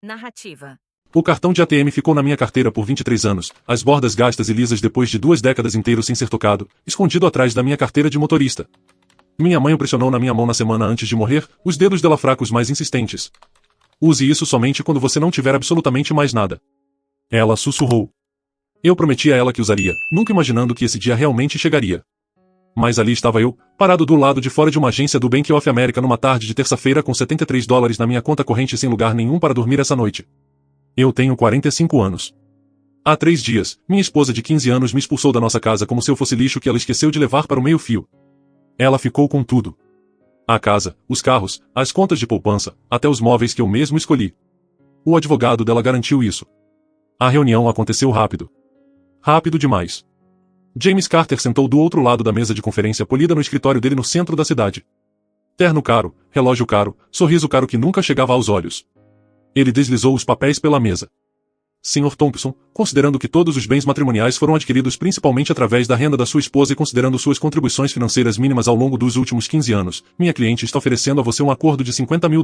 Narrativa. O cartão de ATM ficou na minha carteira por 23 anos, as bordas gastas e lisas depois de 2 décadas inteiras sem ser tocado, escondido atrás da minha carteira de motorista. Minha mãe o pressionou na minha mão na semana antes de morrer, os dedos dela fracos mais insistentes. Use isso somente quando você não tiver absolutamente mais nada. Ela sussurrou. Eu prometi a ela que usaria, nunca imaginando que esse dia realmente chegaria. Mas ali estava eu, parado do lado de fora de uma agência do Bank of America numa tarde de terça-feira com $73 na minha conta corrente sem lugar nenhum para dormir essa noite. Eu tenho 45 anos. Há 3 dias, minha esposa de 15 anos me expulsou da nossa casa como se eu fosse lixo que ela esqueceu de levar para o meio-fio. Ela ficou com tudo. A casa, os carros, as contas de poupança, até os móveis que eu mesmo escolhi. O advogado dela garantiu isso. A reunião aconteceu rápido. Rápido demais. James Carter sentou do outro lado da mesa de conferência polida no escritório dele no centro da cidade. Terno caro, relógio caro, sorriso caro que nunca chegava aos olhos. Ele deslizou os papéis pela mesa. Sr. Thompson, considerando que todos os bens matrimoniais foram adquiridos principalmente através da renda da sua esposa e considerando suas contribuições financeiras mínimas ao longo dos últimos 15 anos, minha cliente está oferecendo a você um acordo de $50 mil.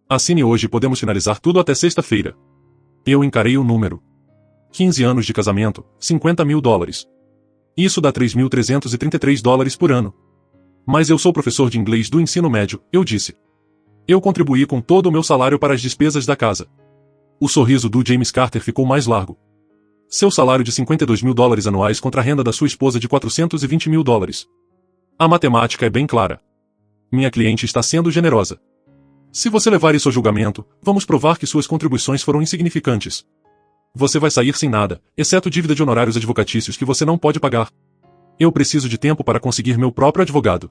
Assine hoje e podemos finalizar tudo até sexta-feira. Eu encarei o número. 15 anos de casamento, $50 mil. Isso dá $3.333 por ano. Mas eu sou professor de inglês do ensino médio, eu disse. Eu contribuí com todo o meu salário para as despesas da casa. O sorriso do James Carter ficou mais largo. Seu salário de $52 mil anuais contra a renda da sua esposa de $420 mil. A matemática é bem clara. Minha cliente está sendo generosa. Se você levar isso ao julgamento, vamos provar que suas contribuições foram insignificantes. Você vai sair sem nada, exceto dívida de honorários advocatícios que você não pode pagar. Eu preciso de tempo para conseguir meu próprio advogado.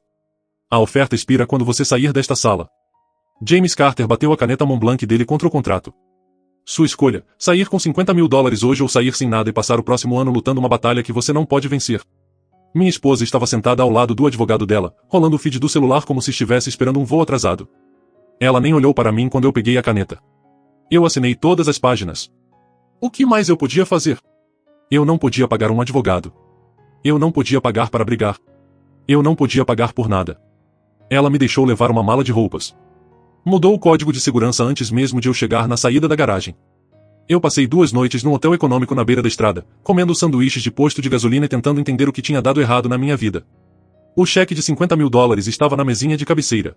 A oferta expira quando você sair desta sala. James Carter bateu a caneta Montblanc dele contra o contrato. Sua escolha, sair com $50 mil hoje ou sair sem nada e passar o próximo ano lutando uma batalha que você não pode vencer. Minha esposa estava sentada ao lado do advogado dela, rolando o feed do celular como se estivesse esperando um voo atrasado. Ela nem olhou para mim quando eu peguei a caneta. Eu assinei todas as páginas. O que mais eu podia fazer? Eu não podia pagar um advogado. Eu não podia pagar para brigar. Eu não podia pagar por nada. Ela me deixou levar uma mala de roupas. Mudou o código de segurança antes mesmo de eu chegar na saída da garagem. Eu passei 2 noites num hotel econômico na beira da estrada, comendo sanduíches de posto de gasolina e tentando entender o que tinha dado errado na minha vida. O cheque de $50 mil estava na mesinha de cabeceira.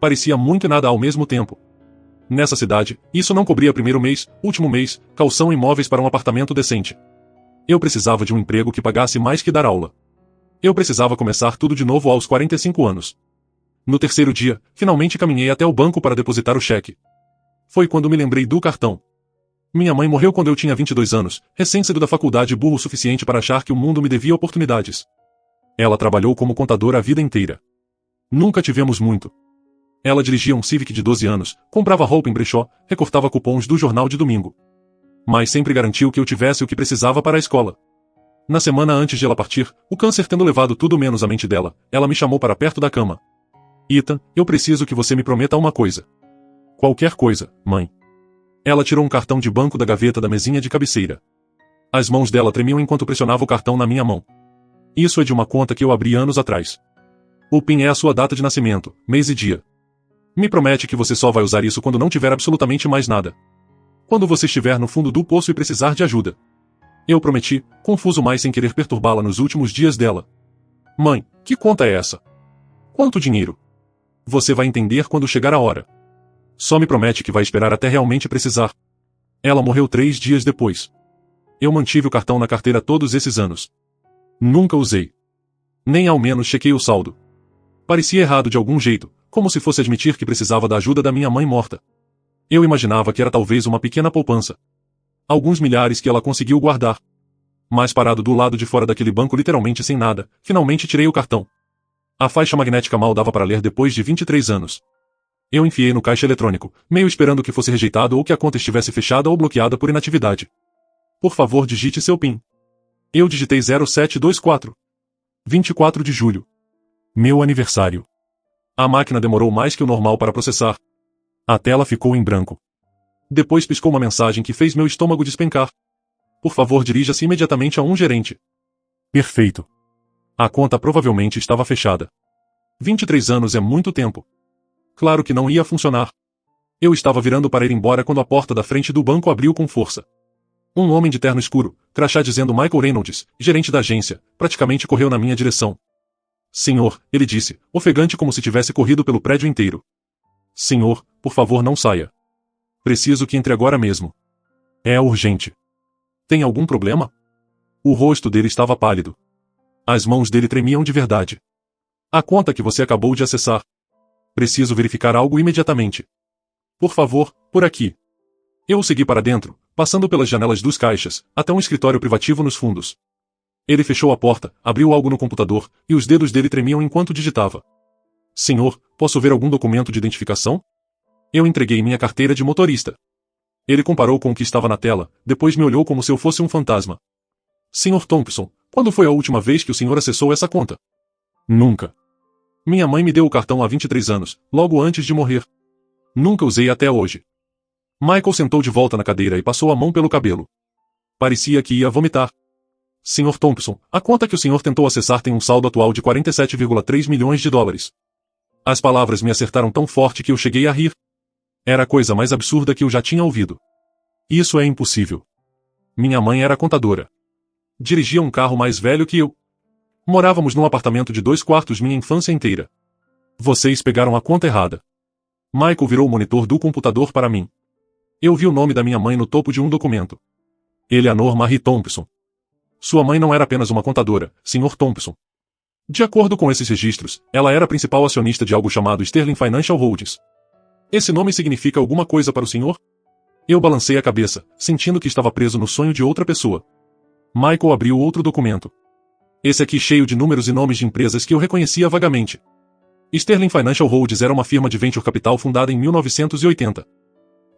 Parecia muito e nada ao mesmo tempo. Nessa cidade, isso não cobria primeiro mês, último mês, calção e móveis para um apartamento decente. Eu precisava de um emprego que pagasse mais que dar aula. Eu precisava começar tudo de novo aos 45 anos. No terceiro dia, finalmente caminhei até o banco para depositar o cheque. Foi quando me lembrei do cartão. Minha mãe morreu quando eu tinha 22 anos, recém-saído da faculdade e burro o suficiente para achar que o mundo me devia oportunidades. Ela trabalhou como contadora a vida inteira. Nunca tivemos muito. Ela dirigia um Civic de 12 anos, comprava roupa em brechó, recortava cupons do jornal de domingo. Mas sempre garantiu que eu tivesse o que precisava para a escola. Na semana antes de ela partir, o câncer tendo levado tudo menos a mente dela, ela me chamou para perto da cama. Ethan, eu preciso que você me prometa uma coisa. Qualquer coisa, mãe. Ela tirou um cartão de banco da gaveta da mesinha de cabeceira. As mãos dela tremiam enquanto pressionava o cartão na minha mão. Isso é de uma conta que eu abri anos atrás. O PIN é a sua data de nascimento, mês e dia. Me promete que você só vai usar isso quando não tiver absolutamente mais nada. Quando você estiver no fundo do poço e precisar de ajuda. Eu prometi, confuso mais sem querer perturbá-la nos últimos dias dela. Mãe, que conta é essa? Quanto dinheiro? Você vai entender quando chegar a hora. Só me promete que vai esperar até realmente precisar. Ela morreu 3 dias depois. Eu mantive o cartão na carteira todos esses anos. Nunca usei. Nem ao menos chequei o saldo. Parecia errado de algum jeito, como se fosse admitir que precisava da ajuda da minha mãe morta. Eu imaginava que era talvez uma pequena poupança. Alguns milhares que ela conseguiu guardar. Mas parado do lado de fora daquele banco literalmente sem nada, finalmente tirei o cartão. A faixa magnética mal dava para ler depois de 23 anos. Eu enfiei no caixa eletrônico, meio esperando que fosse rejeitado ou que a conta estivesse fechada ou bloqueada por inatividade. Por favor, digite seu PIN. Eu digitei 0724. 24 de julho. Meu aniversário. A máquina demorou mais que o normal para processar. A tela ficou em branco. Depois piscou uma mensagem que fez meu estômago despencar. Por favor, dirija-se imediatamente a um gerente. Perfeito. A conta provavelmente estava fechada. 23 anos é muito tempo. Claro que não ia funcionar. Eu estava virando para ir embora quando a porta da frente do banco abriu com força. Um homem de terno escuro, crachá dizendo Michael Reynolds, gerente da agência, praticamente correu na minha direção. Senhor, ele disse, ofegante como se tivesse corrido pelo prédio inteiro. Senhor, por favor não saia. Preciso que entre agora mesmo. É urgente. Tem algum problema? O rosto dele estava pálido. As mãos dele tremiam de verdade. A conta que você acabou de acessar. Preciso verificar algo imediatamente. Por favor, por aqui. Eu o segui para dentro, passando pelas janelas dos caixas, até um escritório privativo nos fundos. Ele fechou a porta, abriu algo no computador, e os dedos dele tremiam enquanto digitava. Senhor, posso ver algum documento de identificação? Eu entreguei minha carteira de motorista. Ele comparou com o que estava na tela, depois me olhou como se eu fosse um fantasma. Sr. Thompson, quando foi a última vez que o senhor acessou essa conta? Nunca. Minha mãe me deu o cartão há 23 anos, logo antes de morrer. Nunca usei até hoje. Michael sentou de volta na cadeira e passou a mão pelo cabelo. Parecia que ia vomitar. Sr. Thompson, a conta que o senhor tentou acessar tem um saldo atual de 47,3 milhões de dólares. As palavras me acertaram tão forte que eu cheguei a rir. Era a coisa mais absurda que eu já tinha ouvido. Isso é impossível. Minha mãe era contadora. Dirigia um carro mais velho que eu. Morávamos num apartamento de 2 quartos minha infância inteira. Vocês pegaram a conta errada. Michael virou o monitor do computador para mim. Eu vi o nome da minha mãe no topo de um documento. Eleanor Marie Thompson. Sua mãe não era apenas uma contadora, Sr. Thompson. De acordo com esses registros, ela era a principal acionista de algo chamado Sterling Financial Holdings. Esse nome significa alguma coisa para o senhor? Eu balancei a cabeça, sentindo que estava preso no sonho de outra pessoa. Michael abriu outro documento. Esse aqui cheio de números e nomes de empresas que eu reconhecia vagamente. Sterling Financial Holdings era uma firma de venture capital fundada em 1980.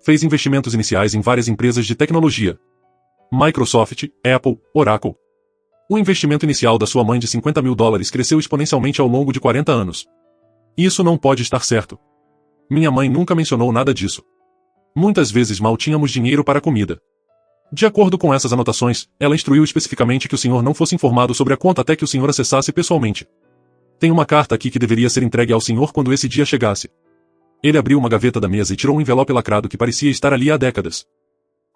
Fez investimentos iniciais em várias empresas de tecnologia. Microsoft, Apple, Oracle. O investimento inicial da sua mãe de 50 mil dólares cresceu exponencialmente ao longo de 40 anos. Isso não pode estar certo. Minha mãe nunca mencionou nada disso. Muitas vezes mal tínhamos dinheiro para comida. De acordo com essas anotações, ela instruiu especificamente que o senhor não fosse informado sobre a conta até que o senhor acessasse pessoalmente. Tem uma carta aqui que deveria ser entregue ao senhor quando esse dia chegasse. Ele abriu uma gaveta da mesa e tirou um envelope lacrado que parecia estar ali há décadas.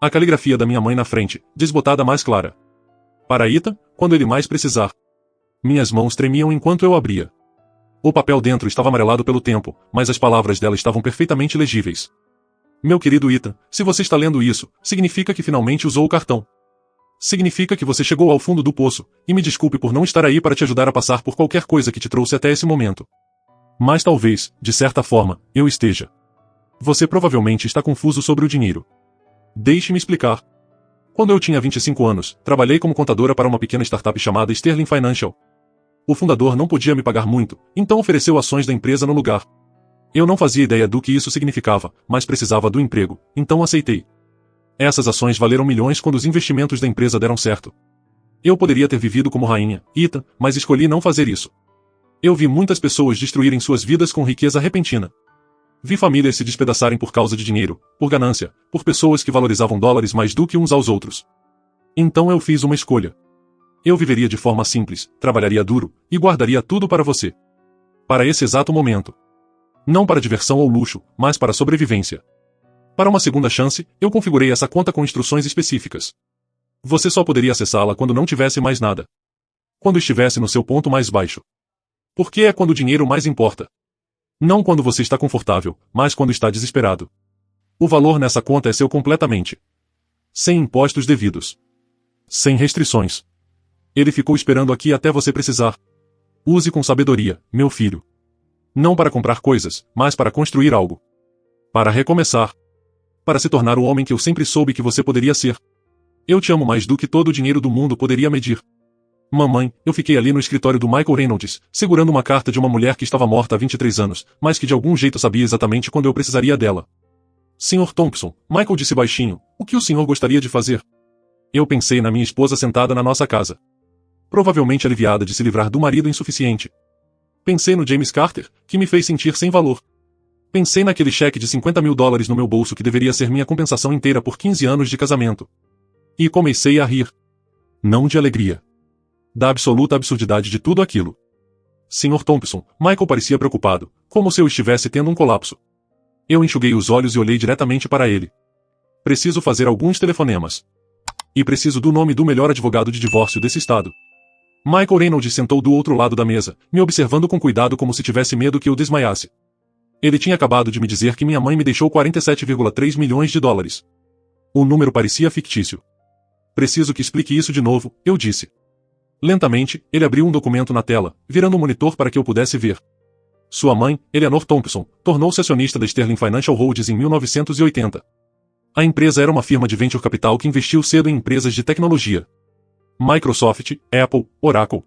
A caligrafia da minha mãe na frente, desbotada mais clara. Para Ita, quando ele mais precisar. Minhas mãos tremiam enquanto eu abria. O papel dentro estava amarelado pelo tempo, mas as palavras dela estavam perfeitamente legíveis. Meu querido Ita, se você está lendo isso, significa que finalmente usou o cartão. Significa que você chegou ao fundo do poço, e me desculpe por não estar aí para te ajudar a passar por qualquer coisa que te trouxe até esse momento. Mas talvez, de certa forma, eu esteja. Você provavelmente está confuso sobre o dinheiro. Deixe-me explicar. Quando eu tinha 25 anos, trabalhei como contadora para uma pequena startup chamada Sterling Financial. O fundador não podia me pagar muito, então ofereceu ações da empresa no lugar. Eu não fazia ideia do que isso significava, mas precisava do emprego, então aceitei. Essas ações valeram milhões quando os investimentos da empresa deram certo. Eu poderia ter vivido como rainha, Ita, mas escolhi não fazer isso. Eu vi muitas pessoas destruírem suas vidas com riqueza repentina. Vi famílias se despedaçarem por causa de dinheiro, por ganância, por pessoas que valorizavam dólares mais do que uns aos outros. Então eu fiz uma escolha. Eu viveria de forma simples, trabalharia duro, e guardaria tudo para você. Para esse exato momento. Não para diversão ou luxo, mas para sobrevivência. Para uma segunda chance, eu configurei essa conta com instruções específicas. Você só poderia acessá-la quando não tivesse mais nada. Quando estivesse no seu ponto mais baixo. Porque é quando o dinheiro mais importa. Não quando você está confortável, mas quando está desesperado. O valor nessa conta é seu completamente. Sem impostos devidos. Sem restrições. Ele ficou esperando aqui até você precisar. Use com sabedoria, meu filho. Não para comprar coisas, mas para construir algo. Para recomeçar. Para se tornar o homem que eu sempre soube que você poderia ser. Eu te amo mais do que todo o dinheiro do mundo poderia medir. Mamãe, eu fiquei ali no escritório do Michael Reynolds, segurando uma carta de uma mulher que estava morta há 23 anos, mas que de algum jeito sabia exatamente quando eu precisaria dela. Sr. Thompson, Michael disse baixinho, o que o senhor gostaria de fazer? Eu pensei na minha esposa sentada na nossa casa. Provavelmente aliviada de se livrar do marido insuficiente. Pensei no James Carter, que me fez sentir sem valor. Pensei naquele cheque de 50 mil dólares no meu bolso que deveria ser minha compensação inteira por 15 anos de casamento. E comecei a rir. Não de alegria. Da absoluta absurdidade de tudo aquilo. Sr. Thompson, Michael parecia preocupado, como se eu estivesse tendo um colapso. Eu enxuguei os olhos e olhei diretamente para ele. Preciso fazer alguns telefonemas. E preciso do nome do melhor advogado de divórcio desse estado. Michael Reynolds sentou do outro lado da mesa, me observando com cuidado como se tivesse medo que eu desmaiasse. Ele tinha acabado de me dizer que minha mãe me deixou 47,3 milhões de dólares. O número parecia fictício. Preciso que explique isso de novo, eu disse. Lentamente, ele abriu um documento na tela, virando o monitor para que eu pudesse ver. Sua mãe, Eleanor Thompson, tornou-se acionista da Sterling Financial Holdings em 1980. A empresa era uma firma de venture capital que investiu cedo em empresas de tecnologia. Microsoft, Apple, Oracle.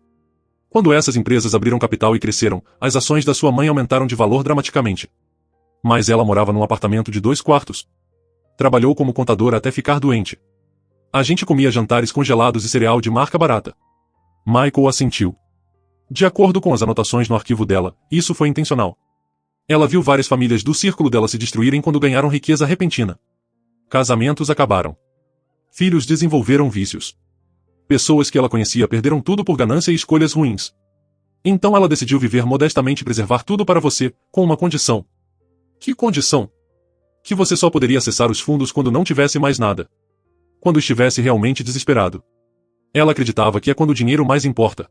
Quando essas empresas abriram capital e cresceram, as ações da sua mãe aumentaram de valor dramaticamente. Mas ela morava num apartamento de 2 quartos. Trabalhou como contadora até ficar doente. A gente comia jantares congelados e cereal de marca barata. Michael assentiu. De acordo com as anotações no arquivo dela, isso foi intencional. Ela viu várias famílias do círculo dela se destruírem quando ganharam riqueza repentina. Casamentos acabaram. Filhos desenvolveram vícios. Pessoas que ela conhecia perderam tudo por ganância e escolhas ruins. Então ela decidiu viver modestamente e preservar tudo para você, com uma condição. Que condição? Que você só poderia acessar os fundos quando não tivesse mais nada. Quando estivesse realmente desesperado. Ela acreditava que é quando o dinheiro mais importa.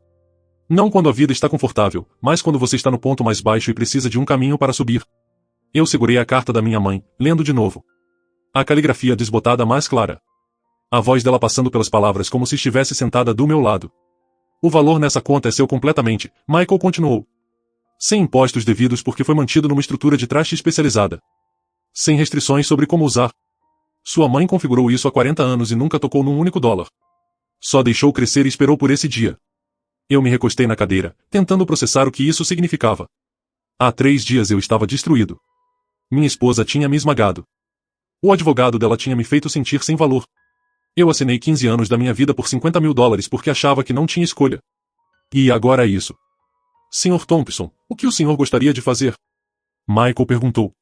Não quando a vida está confortável, mas quando você está no ponto mais baixo e precisa de um caminho para subir. Eu segurei a carta da minha mãe, lendo de novo. A caligrafia desbotada mais clara. A voz dela passando pelas palavras como se estivesse sentada do meu lado. O valor nessa conta é seu completamente, Michael continuou. Sem impostos devidos porque foi mantido numa estrutura de traste especializada. Sem restrições sobre como usar. Sua mãe configurou isso há 40 anos e nunca tocou num único dólar. Só deixou crescer e esperou por esse dia. Eu me recostei na cadeira, tentando processar o que isso significava. Há 3 dias eu estava destruído. Minha esposa tinha me esmagado. O advogado dela tinha me feito sentir sem valor. Eu assinei 15 anos da minha vida por 50 mil dólares porque achava que não tinha escolha. E agora é isso. Sr. Thompson, o que o senhor gostaria de fazer? Michael perguntou.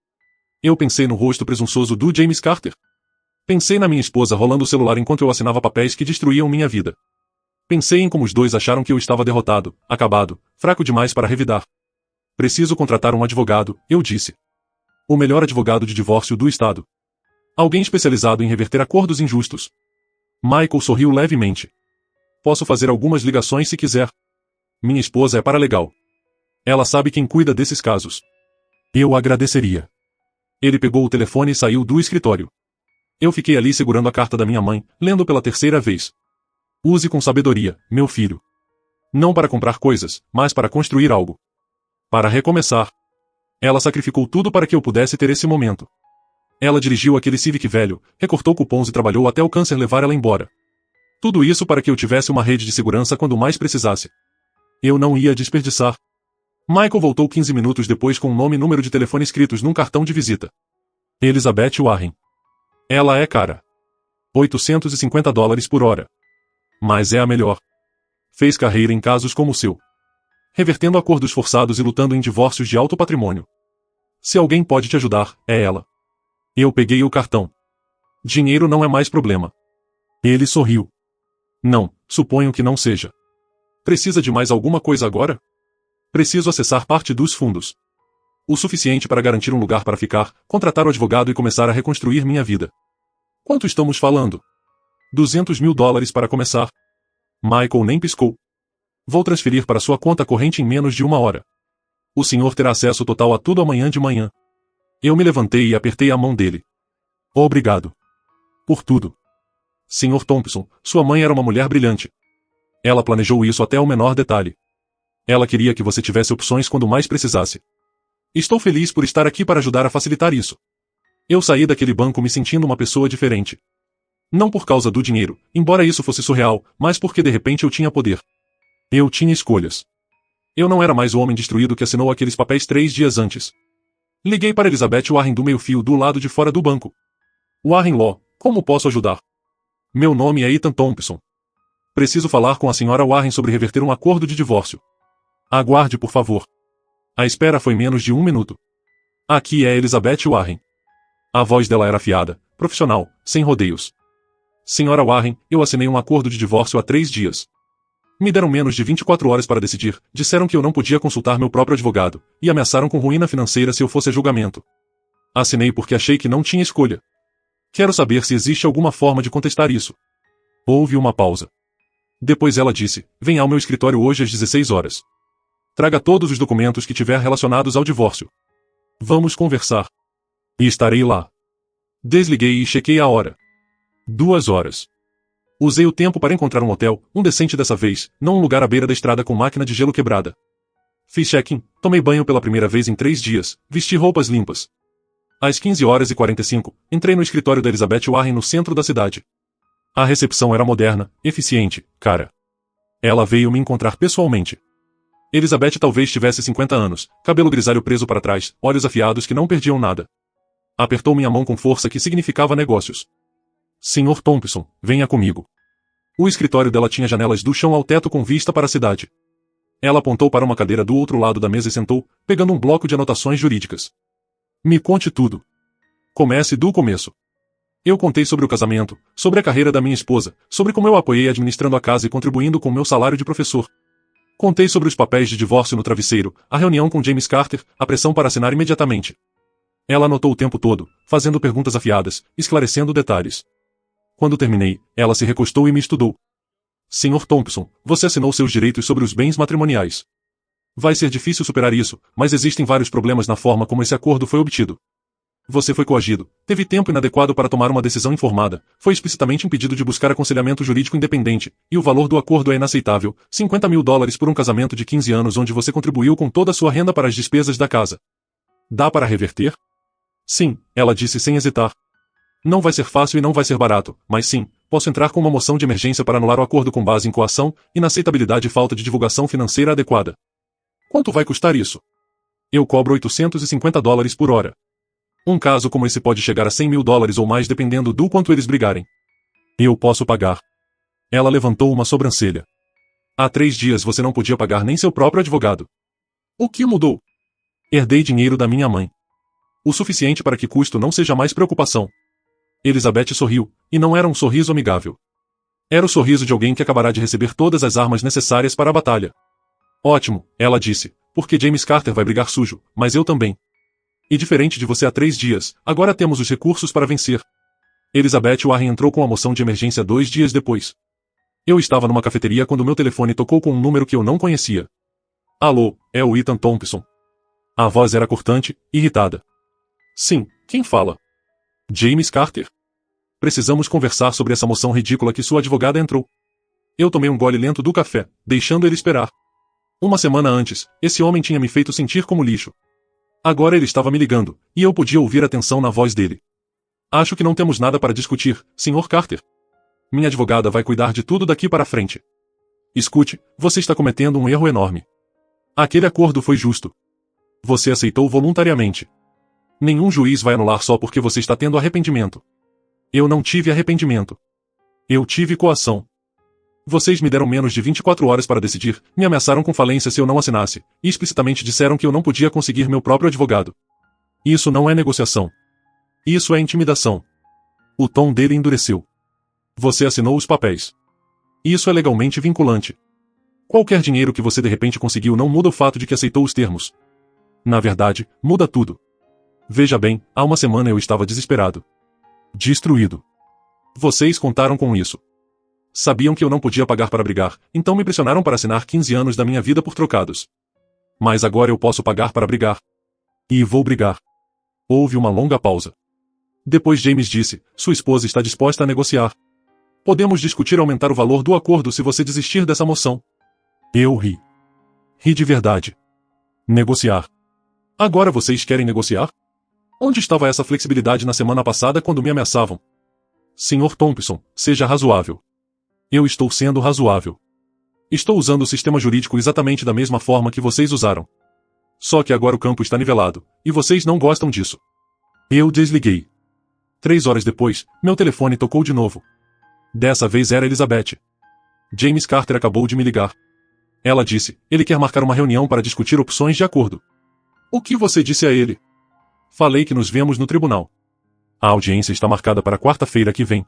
Eu pensei no rosto presunçoso do James Carter. Pensei na minha esposa rolando o celular enquanto eu assinava papéis que destruíam minha vida. Pensei em como os dois acharam que eu estava derrotado, acabado, fraco demais para revidar. Preciso contratar um advogado, eu disse. O melhor advogado de divórcio do estado. Alguém especializado em reverter acordos injustos. Michael sorriu levemente. Posso fazer algumas ligações se quiser. Minha esposa é paralegal. Ela sabe quem cuida desses casos. Eu agradeceria. Ele pegou o telefone e saiu do escritório. Eu fiquei ali segurando a carta da minha mãe, lendo pela 3ª vez. Use com sabedoria, meu filho. Não para comprar coisas, mas para construir algo. Para recomeçar. Ela sacrificou tudo para que eu pudesse ter esse momento. Ela dirigiu aquele Civic velho, recortou cupons e trabalhou até o câncer levar ela embora. Tudo isso para que eu tivesse uma rede de segurança quando mais precisasse. Eu não ia desperdiçar. Michael voltou 15 minutos depois com um nome e número de telefone escritos num cartão de visita. Elizabeth Warren. Ela é cara. $850 por hora. Mas é a melhor. Fez carreira em casos como o seu. Revertendo acordos forçados e lutando em divórcios de alto patrimônio. Se alguém pode te ajudar, é ela. Eu peguei o cartão. Dinheiro não é mais problema. Ele sorriu. Não, suponho que não seja. Precisa de mais alguma coisa agora? Preciso acessar parte dos fundos. O suficiente para garantir um lugar para ficar, contratar o advogado e começar a reconstruir minha vida. Quanto estamos falando? $200 mil para começar. Michael nem piscou. Vou transferir para sua conta corrente em menos de 1 hora. O senhor terá acesso total a tudo amanhã de manhã. Eu me levantei e apertei a mão dele. Obrigado. Por tudo. Sr. Thompson, sua mãe era uma mulher brilhante. Ela planejou isso até o menor detalhe. Ela queria que você tivesse opções quando mais precisasse. Estou feliz por estar aqui para ajudar a facilitar isso. Eu saí daquele banco me sentindo uma pessoa diferente. Não por causa do dinheiro, embora isso fosse surreal, mas porque de repente eu tinha poder. Eu tinha escolhas. Eu não era mais o homem destruído que assinou aqueles papéis 3 dias antes. Liguei para Elizabeth Warren do meio-fio do lado de fora do banco. Warren Law, como posso ajudar? Meu nome é Ethan Thompson. Preciso falar com a senhora Warren sobre reverter um acordo de divórcio. Aguarde, por favor. A espera foi menos de 1 minuto. Aqui é Elizabeth Warren. A voz dela era afiada, profissional, sem rodeios. Senhora Warren, eu assinei um acordo de divórcio há 3 dias. Me deram menos de 24 horas para decidir, disseram que eu não podia consultar meu próprio advogado, e ameaçaram com ruína financeira se eu fosse a julgamento. Assinei porque achei que não tinha escolha. Quero saber se existe alguma forma de contestar isso. Houve uma pausa. Depois ela disse, venha ao meu escritório hoje às 16 horas. Traga todos os documentos que tiver relacionados ao divórcio. Vamos conversar. E estarei lá. Desliguei e chequei a hora. 2 horas. Usei o tempo para encontrar um hotel, um decente dessa vez, não um lugar à beira da estrada com máquina de gelo quebrada. Fiz check-in, tomei banho pela primeira vez em 3 dias, vesti roupas limpas. Às 15h45, entrei no escritório da Elizabeth Warren no centro da cidade. A recepção era moderna, eficiente, cara. Ela veio me encontrar pessoalmente. Elizabeth talvez tivesse 50 anos, cabelo grisalho preso para trás, olhos afiados que não perdiam nada. Apertou minha mão com força que significava negócios. Sr. Thompson, venha comigo. O escritório dela tinha janelas do chão ao teto com vista para a cidade. Ela apontou para uma cadeira do outro lado da mesa e sentou, pegando um bloco de anotações jurídicas. Me conte tudo. Comece do começo. Eu contei sobre o casamento, sobre a carreira da minha esposa, sobre como eu a apoiei administrando a casa e contribuindo com meu salário de professor. Contei sobre os papéis de divórcio no travesseiro, a reunião com James Carter, a pressão para assinar imediatamente. Ela anotou o tempo todo, fazendo perguntas afiadas, esclarecendo detalhes. Quando terminei, ela se recostou e me estudou. Sr. Thompson, você assinou seus direitos sobre os bens matrimoniais. Vai ser difícil superar isso, mas existem vários problemas na forma como esse acordo foi obtido. Você foi coagido, teve tempo inadequado para tomar uma decisão informada, foi explicitamente impedido de buscar aconselhamento jurídico independente, e o valor do acordo é inaceitável, $50 mil por um casamento de 15 anos onde você contribuiu com toda a sua renda para as despesas da casa. Dá para reverter? Sim, ela disse sem hesitar. Não vai ser fácil e não vai ser barato, mas sim, posso entrar com uma moção de emergência para anular o acordo com base em coação, inaceitabilidade e falta de divulgação financeira adequada. Quanto vai custar isso? Eu cobro $850 por hora. Um caso como esse pode chegar a $100 mil ou mais dependendo do quanto eles brigarem. Eu posso pagar. Ela levantou uma sobrancelha. Há 3 dias você não podia pagar nem seu próprio advogado. O que mudou? Herdei dinheiro da minha mãe. O suficiente para que custo não seja mais preocupação. Elizabeth sorriu, e não era um sorriso amigável. Era o sorriso de alguém que acabará de receber todas as armas necessárias para a batalha. Ótimo, ela disse, porque James Carter vai brigar sujo, mas eu também. E diferente de você há 3 dias, agora temos os recursos para vencer. Elizabeth Warren entrou com a moção de emergência 2 dias depois. Eu estava numa cafeteria quando meu telefone tocou com um número que eu não conhecia. Alô, é o Ethan Thompson. A voz era cortante, irritada. Sim, quem fala? James Carter. Precisamos conversar sobre essa moção ridícula que sua advogada entrou. Eu tomei um gole lento do café, deixando ele esperar. Uma semana antes, esse homem tinha me feito sentir como lixo. Agora ele estava me ligando, e eu podia ouvir a tensão na voz dele. Acho que não temos nada para discutir, Sr. Carter. Minha advogada vai cuidar de tudo daqui para frente. Escute, você está cometendo um erro enorme. Aquele acordo foi justo. Você aceitou voluntariamente. Nenhum juiz vai anular só porque você está tendo arrependimento. Eu não tive arrependimento. Eu tive coação. Vocês me deram menos de 24 horas para decidir, me ameaçaram com falência se eu não assinasse, e explicitamente disseram que eu não podia conseguir meu próprio advogado. Isso não é negociação. Isso é intimidação. O tom dele endureceu. Você assinou os papéis. Isso é legalmente vinculante. Qualquer dinheiro que você de repente conseguiu não muda o fato de que aceitou os termos. Na verdade, muda tudo. Veja bem, há uma semana eu estava desesperado. Destruído. Vocês contaram com isso. Sabiam que eu não podia pagar para brigar, então me pressionaram para assinar 15 anos da minha vida por trocados. Mas agora eu posso pagar para brigar. E vou brigar. Houve uma longa pausa. Depois James disse, sua esposa está disposta a negociar. Podemos discutir aumentar o valor do acordo se você desistir dessa moção. Eu ri. Ri de verdade. Negociar. Agora vocês querem negociar? Onde estava essa flexibilidade na semana passada quando me ameaçavam? Sr. Thompson, seja razoável. Eu estou sendo razoável. Estou usando o sistema jurídico exatamente da mesma forma que vocês usaram. Só que agora o campo está nivelado, e vocês não gostam disso. Eu desliguei. 3 horas depois, meu telefone tocou de novo. Dessa vez era Elizabeth. James Carter acabou de me ligar. Ela disse, ele quer marcar uma reunião para discutir opções de acordo. O que você disse a ele? Falei que nos vemos no tribunal. A audiência está marcada para quarta-feira que vem.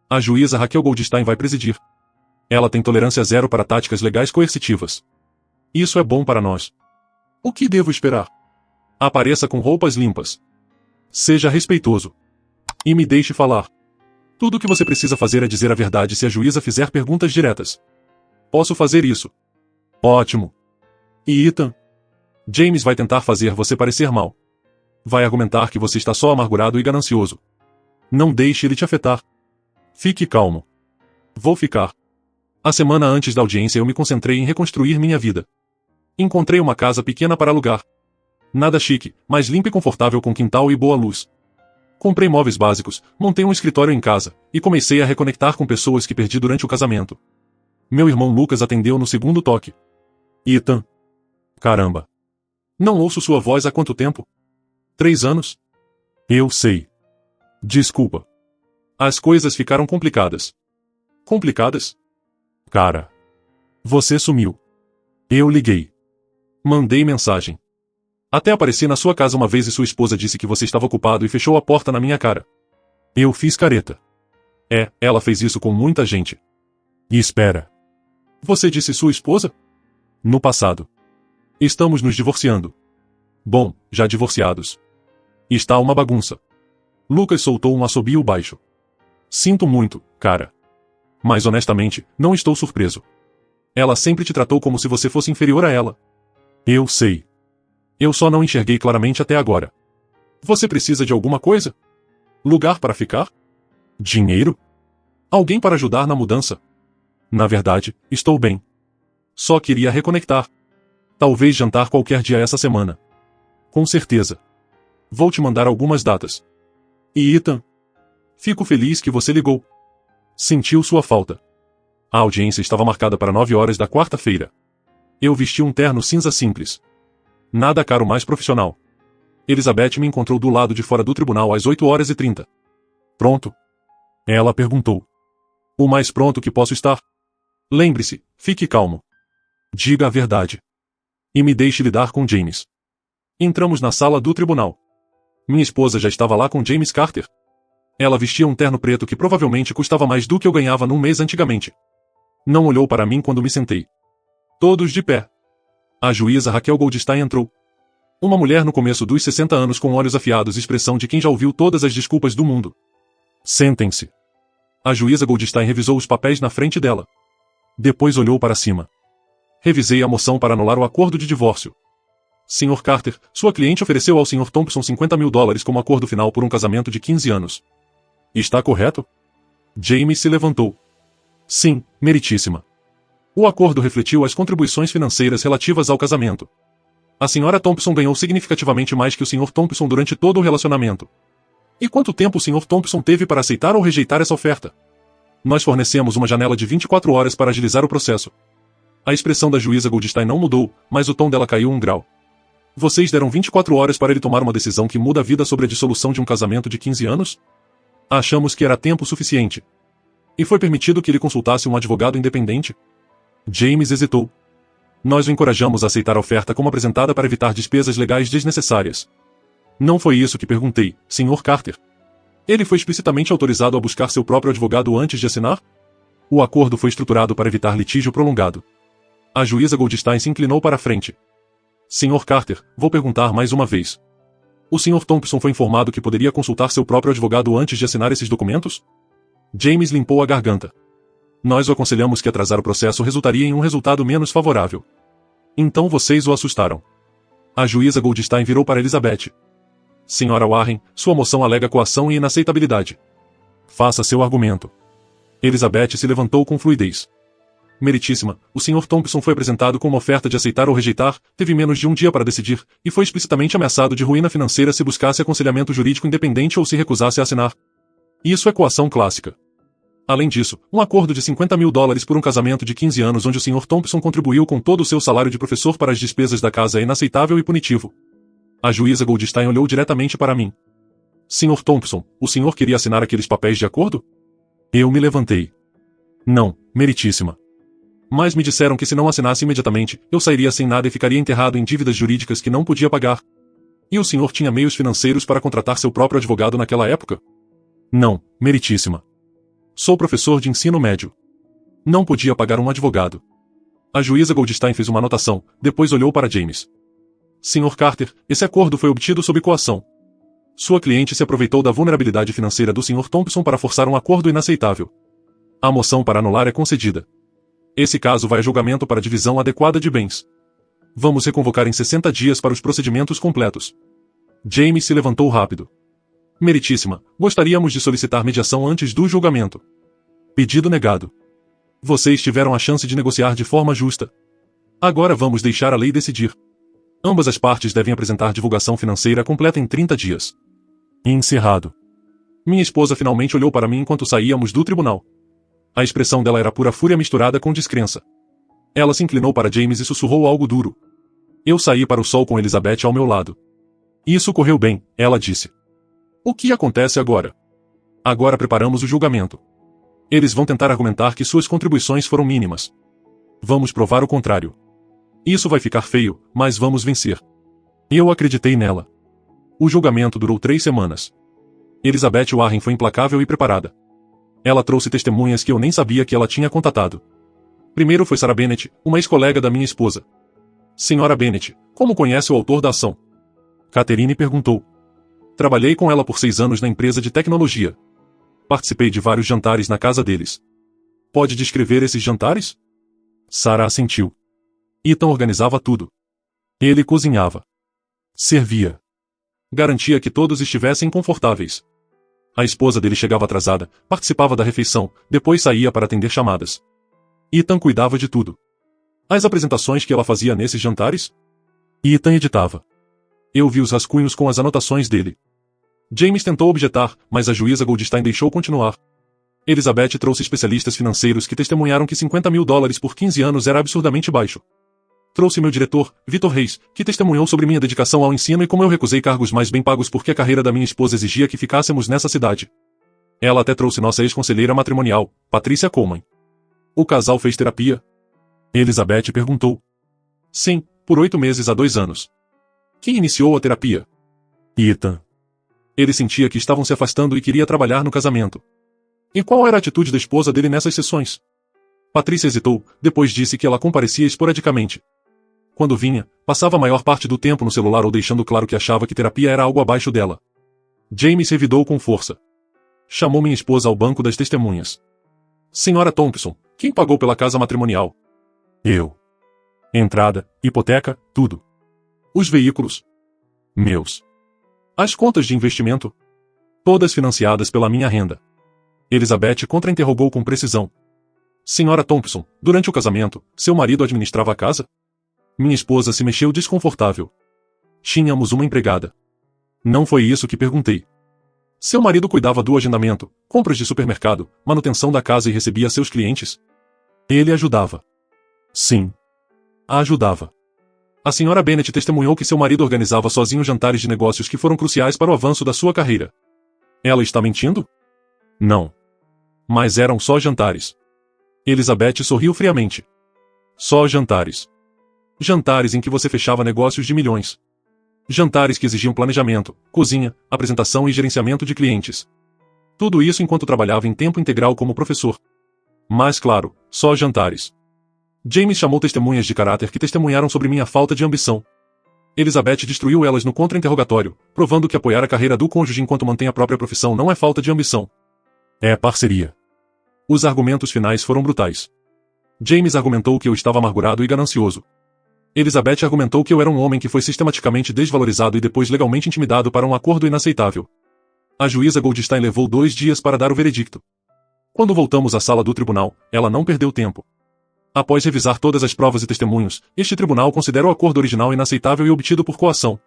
A juíza Raquel Goldstein vai presidir. Ela tem tolerância zero para táticas legais coercitivas. Isso é bom para nós. O que devo esperar? Apareça com roupas limpas. Seja respeitoso. E me deixe falar. Tudo o que você precisa fazer é dizer a verdade se a juíza fizer perguntas diretas. Posso fazer isso. Ótimo. E Ethan? James vai tentar fazer você parecer mal. Vai argumentar que você está só amargurado e ganancioso. Não deixe ele te afetar. Fique calmo. Vou ficar. A semana antes da audiência eu me concentrei em reconstruir minha vida. Encontrei uma casa pequena para alugar. Nada chique, mas limpa e confortável com quintal e boa luz. Comprei móveis básicos, montei um escritório em casa, e comecei a reconectar com pessoas que perdi durante o casamento. Meu irmão Lucas atendeu no segundo toque. Ethan. Caramba. Não ouço sua voz há quanto tempo? 3 anos? Eu sei. Desculpa. As coisas ficaram complicadas. Complicadas? Cara. Você sumiu. Eu liguei. Mandei mensagem. Até apareci na sua casa uma vez e sua esposa disse que você estava ocupado e fechou a porta na minha cara. Eu fiz careta. Ela fez isso com muita gente. E espera. Você disse sua esposa? No passado. Estamos nos divorciando. Bom, já divorciados. Está uma bagunça. Lucas soltou um assobio baixo. Sinto muito, cara. Mas honestamente, não estou surpreso. Ela sempre te tratou como se você fosse inferior a ela. Eu sei. Eu só não enxerguei claramente até agora. Você precisa de alguma coisa? Lugar para ficar? Dinheiro? Alguém para ajudar na mudança? Na verdade, estou bem. Só queria reconectar. Talvez jantar qualquer dia essa semana. Com certeza. Vou te mandar algumas datas. E Ethan? Fico feliz que você ligou. Sentiu sua falta. A audiência estava marcada para 9 horas da quarta-feira. Eu vesti um terno cinza simples. Nada caro, mais profissional. Elizabeth me encontrou do lado de fora do tribunal às 8h30. Pronto? Ela perguntou. O mais pronto que posso estar. Lembre-se, fique calmo. Diga a verdade. E me deixe lidar com James. Entramos na sala do tribunal. Minha esposa já estava lá com James Carter. Ela vestia um terno preto que provavelmente custava mais do que eu ganhava num mês antigamente. Não olhou para mim quando me sentei. Todos de pé. A juíza Raquel Goldstein entrou. Uma mulher no começo dos 60 anos com olhos afiados, expressão de quem já ouviu todas as desculpas do mundo. Sentem-se. A juíza Goldstein revisou os papéis na frente dela. Depois olhou para cima. Revisei a moção para anular o acordo de divórcio. Sr. Carter, sua cliente ofereceu ao Sr. Thompson $50 mil como acordo final por um casamento de 15 anos. Está correto? James se levantou. Sim, meritíssima. O acordo refletiu as contribuições financeiras relativas ao casamento. A Sra. Thompson ganhou significativamente mais que o Sr. Thompson durante todo o relacionamento. E quanto tempo o Sr. Thompson teve para aceitar ou rejeitar essa oferta? Nós fornecemos uma janela de 24 horas para agilizar o processo. A expressão da juíza Goldstein não mudou, mas o tom dela caiu um grau. Vocês deram 24 horas para ele tomar uma decisão que muda a vida sobre a dissolução de um casamento de 15 anos? Achamos que era tempo suficiente. E foi permitido que ele consultasse um advogado independente? James hesitou. Nós o encorajamos a aceitar a oferta como apresentada para evitar despesas legais desnecessárias. Não foi isso que perguntei, Sr. Carter. Ele foi explicitamente autorizado a buscar seu próprio advogado antes de assinar? O acordo foi estruturado para evitar litígio prolongado. A juíza Goldstein se inclinou para a frente. Sr. Carter, vou perguntar mais uma vez. O Sr. Thompson foi informado que poderia consultar seu próprio advogado antes de assinar esses documentos? James limpou a garganta. Nós o aconselhamos que atrasar o processo resultaria em um resultado menos favorável. Então vocês o assustaram. A juíza Goldstein virou para Elizabeth. Sra. Warren, sua moção alega coação e inaceitabilidade. Faça seu argumento. Elizabeth se levantou com fluidez. Meritíssima, o Sr. Thompson foi apresentado com uma oferta de aceitar ou rejeitar, teve menos de um dia para decidir, e foi explicitamente ameaçado de ruína financeira se buscasse aconselhamento jurídico independente ou se recusasse a assinar. Isso é coação clássica. Além disso, um acordo de $50 mil por um casamento de 15 anos onde o Sr. Thompson contribuiu com todo o seu salário de professor para as despesas da casa é inaceitável e punitivo. A juíza Goldstein olhou diretamente para mim. Sr. Thompson, o senhor queria assinar aqueles papéis de acordo? Eu me levantei. Não, meritíssima. Mas me disseram que se não assinasse imediatamente, eu sairia sem nada e ficaria enterrado em dívidas jurídicas que não podia pagar. E o senhor tinha meios financeiros para contratar seu próprio advogado naquela época? Não, meritíssima. Sou professor de ensino médio. Não podia pagar um advogado. A juíza Goldstein fez uma anotação, depois olhou para James. Sr. Carter, esse acordo foi obtido sob coação. Sua cliente se aproveitou da vulnerabilidade financeira do Sr. Thompson para forçar um acordo inaceitável. A moção para anular é concedida. Esse caso vai a julgamento para divisão adequada de bens. Vamos reconvocar em 60 dias para os procedimentos completos. James se levantou rápido. Meritíssima, gostaríamos de solicitar mediação antes do julgamento. Pedido negado. Vocês tiveram a chance de negociar de forma justa. Agora vamos deixar a lei decidir. Ambas as partes devem apresentar divulgação financeira completa em 30 dias. Encerrado. Minha esposa finalmente olhou para mim enquanto saíamos do tribunal. A expressão dela era pura fúria misturada com descrença. Ela se inclinou para James e sussurrou algo duro. Eu saí para o sol com Elizabeth ao meu lado. Isso correu bem, ela disse. O que acontece agora? Agora preparamos o julgamento. Eles vão tentar argumentar que suas contribuições foram mínimas. Vamos provar o contrário. Isso vai ficar feio, mas vamos vencer. Eu acreditei nela. O julgamento durou 3 semanas. Elizabeth Warren foi implacável e preparada. Ela trouxe testemunhas que eu nem sabia que ela tinha contatado. Primeiro foi Sarah Bennett, uma ex-colega da minha esposa. Senhora Bennett, como conhece o autor da ação? Catherine perguntou. Trabalhei com ela por 6 anos na empresa de tecnologia. Participei de vários jantares na casa deles. Pode descrever esses jantares? Sarah assentiu. Ethan organizava tudo. Ele cozinhava. Servia. Garantia que todos estivessem confortáveis. A esposa dele chegava atrasada, participava da refeição, depois saía para atender chamadas. Ethan cuidava de tudo. As apresentações que ela fazia nesses jantares? Ethan editava. Eu vi os rascunhos com as anotações dele. James tentou objetar, mas a juíza Goldstein deixou continuar. Elizabeth trouxe especialistas financeiros que testemunharam que $50.000 por 15 anos era absurdamente baixo. Trouxe meu diretor, Vitor Reis, que testemunhou sobre minha dedicação ao ensino e como eu recusei cargos mais bem pagos porque a carreira da minha esposa exigia que ficássemos nessa cidade. Ela até trouxe nossa ex-conselheira matrimonial, Patrícia Coleman. O casal fez terapia? Elizabeth perguntou. Sim, por 8 meses a 2 anos. Quem iniciou a terapia? Ethan. Ele sentia que estavam se afastando e queria trabalhar no casamento. E qual era a atitude da esposa dele nessas sessões? Patrícia hesitou, depois disse que ela comparecia esporadicamente. Quando vinha, passava a maior parte do tempo no celular ou deixando claro que achava que terapia era algo abaixo dela. James revidou com força. Chamou minha esposa ao banco das testemunhas. Senhora Thompson, quem pagou pela casa matrimonial? Eu. Entrada, hipoteca, tudo. Os veículos? Meus. As contas de investimento? Todas financiadas pela minha renda. Elizabeth contra-interrogou com precisão. Senhora Thompson, durante o casamento, seu marido administrava a casa? Minha esposa se mexeu desconfortável. Tínhamos uma empregada. Não foi isso que perguntei. Seu marido cuidava do agendamento, compras de supermercado, manutenção da casa e recebia seus clientes? Ele ajudava. Sim. Ajudava. A senhora Bennett testemunhou que seu marido organizava sozinho jantares de negócios que foram cruciais para o avanço da sua carreira. Ela está mentindo? Não. Mas eram só jantares. Elizabeth sorriu friamente. Só jantares. Jantares em que você fechava negócios de milhões. Jantares que exigiam planejamento, cozinha, apresentação e gerenciamento de clientes. Tudo isso enquanto trabalhava em tempo integral como professor. Mas claro, só jantares. James chamou testemunhas de caráter que testemunharam sobre minha falta de ambição. Elizabeth destruiu elas no contra-interrogatório, provando que apoiar a carreira do cônjuge enquanto mantém a própria profissão não é falta de ambição. É parceria. Os argumentos finais foram brutais. James argumentou que eu estava amargurado e ganancioso. Elizabeth argumentou que eu era um homem que foi sistematicamente desvalorizado e depois legalmente intimidado para um acordo inaceitável. A juíza Goldstein levou 2 dias para dar o veredicto. Quando voltamos à sala do tribunal, ela não perdeu tempo. Após revisar todas as provas e testemunhos, este tribunal considera o acordo original inaceitável e obtido por coação.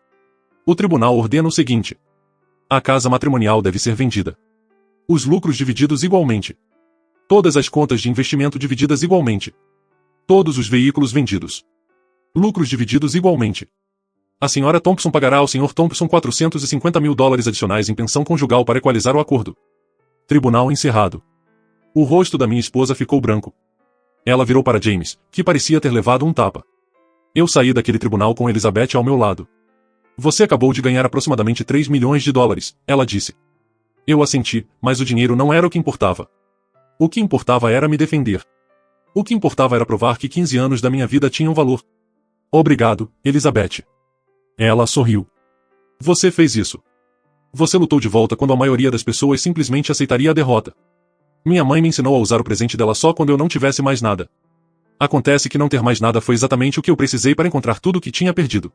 O tribunal ordena o seguinte: a casa matrimonial deve ser vendida. Os lucros divididos igualmente. Todas as contas de investimento divididas igualmente. Todos os veículos vendidos. Lucros divididos igualmente. A senhora Thompson pagará ao senhor Thompson $450.000 adicionais em pensão conjugal para equalizar o acordo. Tribunal encerrado. O rosto da minha esposa ficou branco. Ela virou para James, que parecia ter levado um tapa. Eu saí daquele tribunal com Elizabeth ao meu lado. Você acabou de ganhar aproximadamente $3 milhões, ela disse. Eu assenti, mas o dinheiro não era o que importava. O que importava era me defender. O que importava era provar que 15 anos da minha vida tinham valor. Obrigado, Elizabeth. Ela sorriu. Você fez isso. Você lutou de volta quando a maioria das pessoas simplesmente aceitaria a derrota. Minha mãe me ensinou a usar o presente dela só quando eu não tivesse mais nada. Acontece que não ter mais nada foi exatamente o que eu precisei para encontrar tudo o que tinha perdido.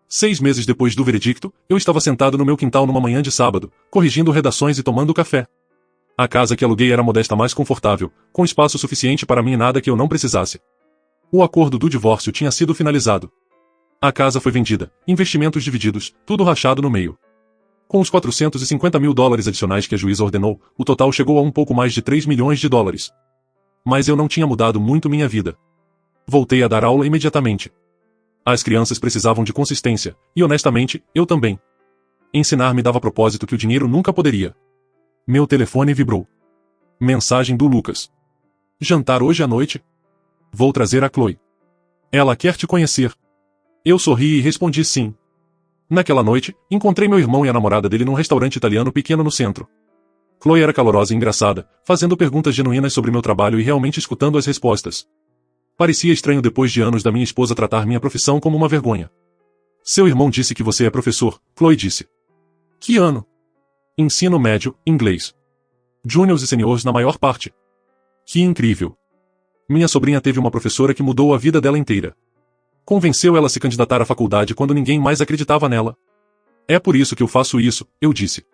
6 meses depois do veredicto, eu estava sentado no meu quintal numa manhã de sábado, corrigindo redações e tomando café. A casa que aluguei era modesta, mais confortável, com espaço suficiente para mim e nada que eu não precisasse. O acordo do divórcio tinha sido finalizado. A casa foi vendida, investimentos divididos, tudo rachado no meio. Com os 450 mil dólares adicionais que a juíza ordenou, o total chegou a um pouco mais de 3 milhões de dólares. Mas eu não tinha mudado muito minha vida. Voltei a dar aula imediatamente. As crianças precisavam de consistência, e honestamente, eu também. Ensinar me dava propósito que o dinheiro nunca poderia. Meu telefone vibrou. Mensagem do Lucas. Jantar hoje à noite? Vou trazer a Chloe. Ela quer te conhecer. Eu sorri e respondi sim. Naquela noite, encontrei meu irmão e a namorada dele num restaurante italiano pequeno no centro. Chloe era calorosa e engraçada, fazendo perguntas genuínas sobre meu trabalho e realmente escutando as respostas. Parecia estranho depois de anos da minha esposa tratar minha profissão como uma vergonha. Seu irmão disse que você é professor, Chloe disse. Que ano? Ensino médio, inglês. Juniors e seniors na maior parte. Que incrível. Minha sobrinha teve uma professora que mudou a vida dela inteira. Convenceu ela a se candidatar à faculdade quando ninguém mais acreditava nela. É por isso que eu faço isso, eu disse.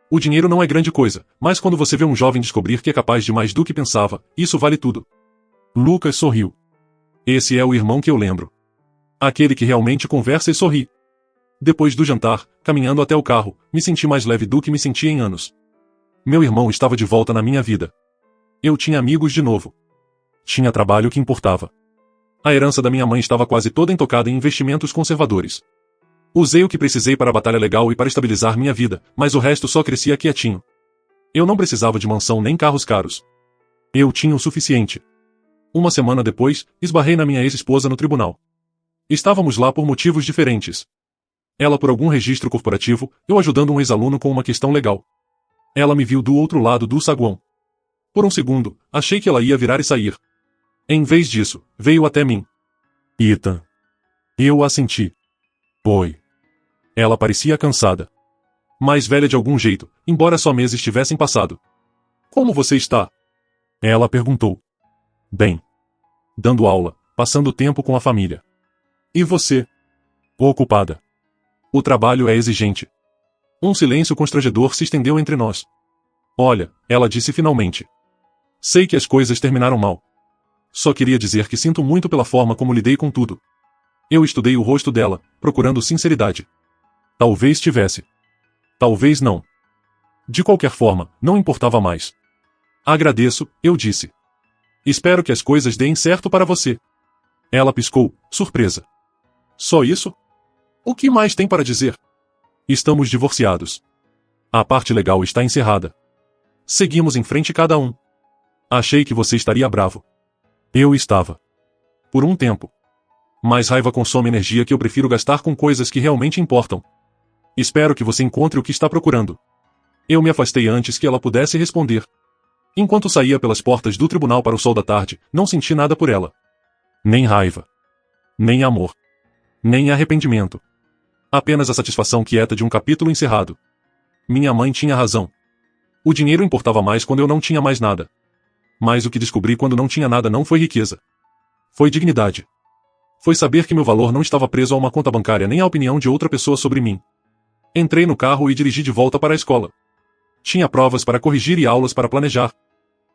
O dinheiro não é grande coisa, mas quando você vê um jovem descobrir que é capaz de mais do que pensava, isso vale tudo. Lucas sorriu. Esse é o irmão que eu lembro. Aquele que realmente conversa e sorri. Depois do jantar, caminhando até o carro, me senti mais leve do que me sentia em anos. Meu irmão estava de volta na minha vida. Eu tinha amigos de novo. Tinha trabalho que importava. A herança da minha mãe estava quase toda intocada em investimentos conservadores. Usei o que precisei para a batalha legal e para estabilizar minha vida, mas o resto só crescia quietinho. Eu não precisava de mansão nem carros caros. Eu tinha o suficiente. Uma semana depois, esbarrei na minha ex-esposa no tribunal. Estávamos lá por motivos diferentes. Ela por algum registro corporativo, eu ajudando um ex-aluno com uma questão legal. Ela me viu do outro lado do saguão. Por um segundo, achei que ela ia virar e sair. Em vez disso, veio até mim. Ethan. Eu assenti. Oi. Ela parecia cansada. Mais velha de algum jeito, embora só meses tivessem passado. Como você está? Ela perguntou. Bem. Dando aula, passando tempo com a família. E você? Ocupada. O trabalho é exigente. Um silêncio constrangedor se estendeu entre nós. Olha, ela disse finalmente. Sei que as coisas terminaram mal. Só queria dizer que sinto muito pela forma como lidei com tudo. Eu estudei o rosto dela, procurando sinceridade. Talvez tivesse. Talvez não. De qualquer forma, não importava mais. Agradeço, eu disse. Espero que as coisas deem certo para você. Ela piscou, surpresa. Só isso? O que mais tem para dizer? Estamos divorciados. A parte legal está encerrada. Seguimos em frente cada um. Achei que você estaria bravo. Eu estava. Por um tempo. Mas raiva consome energia que eu prefiro gastar com coisas que realmente importam. Espero que você encontre o que está procurando. Eu me afastei antes que ela pudesse responder. Enquanto saía pelas portas do tribunal para o sol da tarde, não senti nada por ela. Nem raiva. Nem amor. Nem arrependimento. Apenas a satisfação quieta de um capítulo encerrado. Minha mãe tinha razão. O dinheiro importava mais quando eu não tinha mais nada. Mas o que descobri quando não tinha nada não foi riqueza. Foi dignidade. Foi saber que meu valor não estava preso a uma conta bancária nem à opinião de outra pessoa sobre mim. Entrei no carro e dirigi de volta para a escola. Tinha provas para corrigir e aulas para planejar.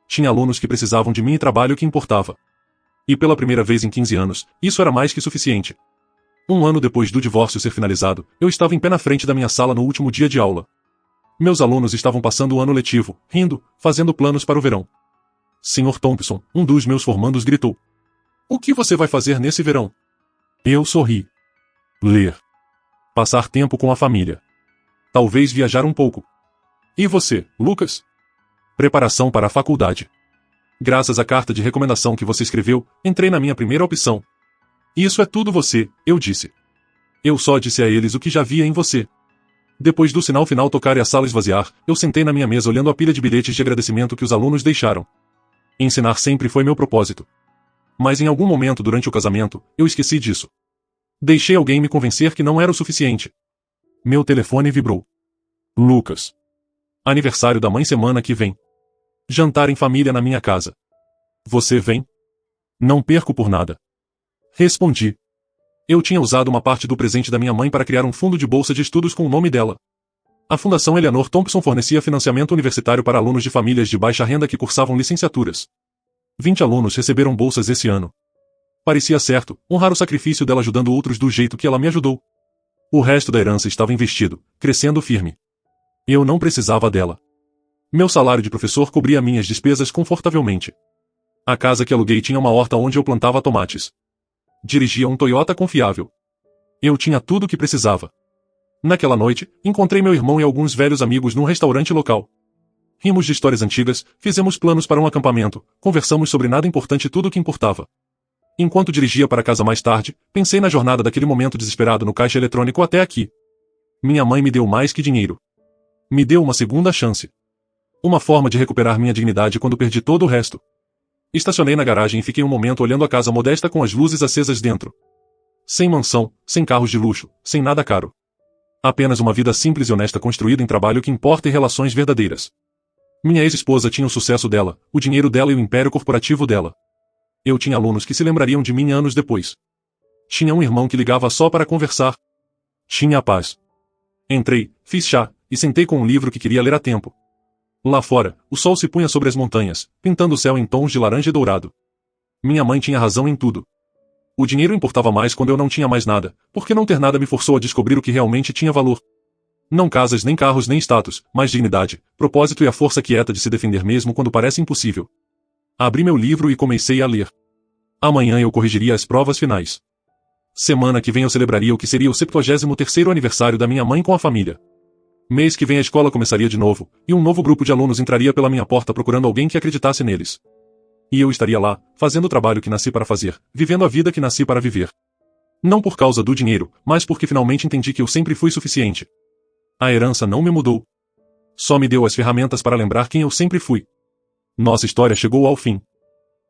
Tinha alunos que precisavam de mim e trabalho que importava. E pela primeira vez em 15 anos, isso era mais que suficiente. Um ano depois do divórcio ser finalizado, eu estava em pé na frente da minha sala no último dia de aula. Meus alunos estavam passando o ano letivo, rindo, fazendo planos para o verão. Sr. Thompson, um dos meus formandos gritou. O que você vai fazer nesse verão? Eu sorri. Ler. Passar tempo com a família. Talvez viajar um pouco. E você, Lucas? Preparação para a faculdade. Graças à carta de recomendação que você escreveu, entrei na minha primeira opção. Isso é tudo você, eu disse. Eu só disse a eles o que já via em você. Depois do sinal final tocar e a sala esvaziar, eu sentei na minha mesa olhando a pilha de bilhetes de agradecimento que os alunos deixaram. Ensinar sempre foi meu propósito. Mas em algum momento durante o casamento, eu esqueci disso. Deixei alguém me convencer que não era o suficiente. Meu telefone vibrou. Lucas. Aniversário da mãe semana que vem. Jantar em família na minha casa. Você vem? Não perco por nada. Respondi. Eu tinha usado uma parte do presente da minha mãe para criar um fundo de bolsa de estudos com o nome dela. A Fundação Eleanor Thompson fornecia financiamento universitário para alunos de famílias de baixa renda que cursavam licenciaturas. 20 alunos receberam bolsas esse ano. Parecia certo, honrar o sacrifício dela ajudando outros do jeito que ela me ajudou. O resto da herança estava investido, crescendo firme. Eu não precisava dela. Meu salário de professor cobria minhas despesas confortavelmente. A casa que aluguei tinha uma horta onde eu plantava tomates. Dirigia um Toyota confiável. Eu tinha tudo o que precisava. Naquela noite, encontrei meu irmão e alguns velhos amigos num restaurante local. Rimos de histórias antigas, fizemos planos para um acampamento, conversamos sobre nada importante e tudo o que importava. Enquanto dirigia para casa mais tarde, pensei na jornada daquele momento desesperado no caixa eletrônico até aqui. Minha mãe me deu mais que dinheiro. Me deu uma segunda chance. Uma forma de recuperar minha dignidade quando perdi todo o resto. Estacionei na garagem e fiquei um momento olhando a casa modesta com as luzes acesas dentro. Sem mansão, sem carros de luxo, sem nada caro. Apenas uma vida simples e honesta construída em trabalho que importa e relações verdadeiras. Minha ex-esposa tinha o sucesso dela, o dinheiro dela e o império corporativo dela. Eu tinha alunos que se lembrariam de mim anos depois. Tinha um irmão que ligava só para conversar. Tinha a paz. Entrei, fiz chá, e sentei com um livro que queria ler a tempo. Lá fora, o sol se punha sobre as montanhas, pintando o céu em tons de laranja e dourado. Minha mãe tinha razão em tudo. O dinheiro importava mais quando eu não tinha mais nada, porque não ter nada me forçou a descobrir o que realmente tinha valor. Não casas, nem carros, nem status, mas dignidade, propósito e a força quieta de se defender mesmo quando parece impossível. Abri meu livro e comecei a ler. Amanhã eu corrigiria as provas finais. Semana que vem eu celebraria o que seria o 73º aniversário da minha mãe com a família. Mês que vem a escola começaria de novo, e um novo grupo de alunos entraria pela minha porta procurando alguém que acreditasse neles. E eu estaria lá, fazendo o trabalho que nasci para fazer, vivendo a vida que nasci para viver. Não por causa do dinheiro, mas porque finalmente entendi que eu sempre fui suficiente. A herança não me mudou. Só me deu as ferramentas para lembrar quem eu sempre fui. Nossa história chegou ao fim.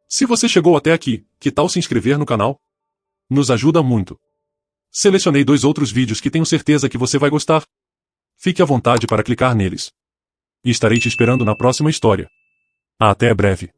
Se você chegou até aqui, que tal se inscrever no canal? Nos ajuda muito. Selecionei 2 outros vídeos que tenho certeza que você vai gostar. Fique à vontade para clicar neles. E estarei te esperando na próxima história. Até breve.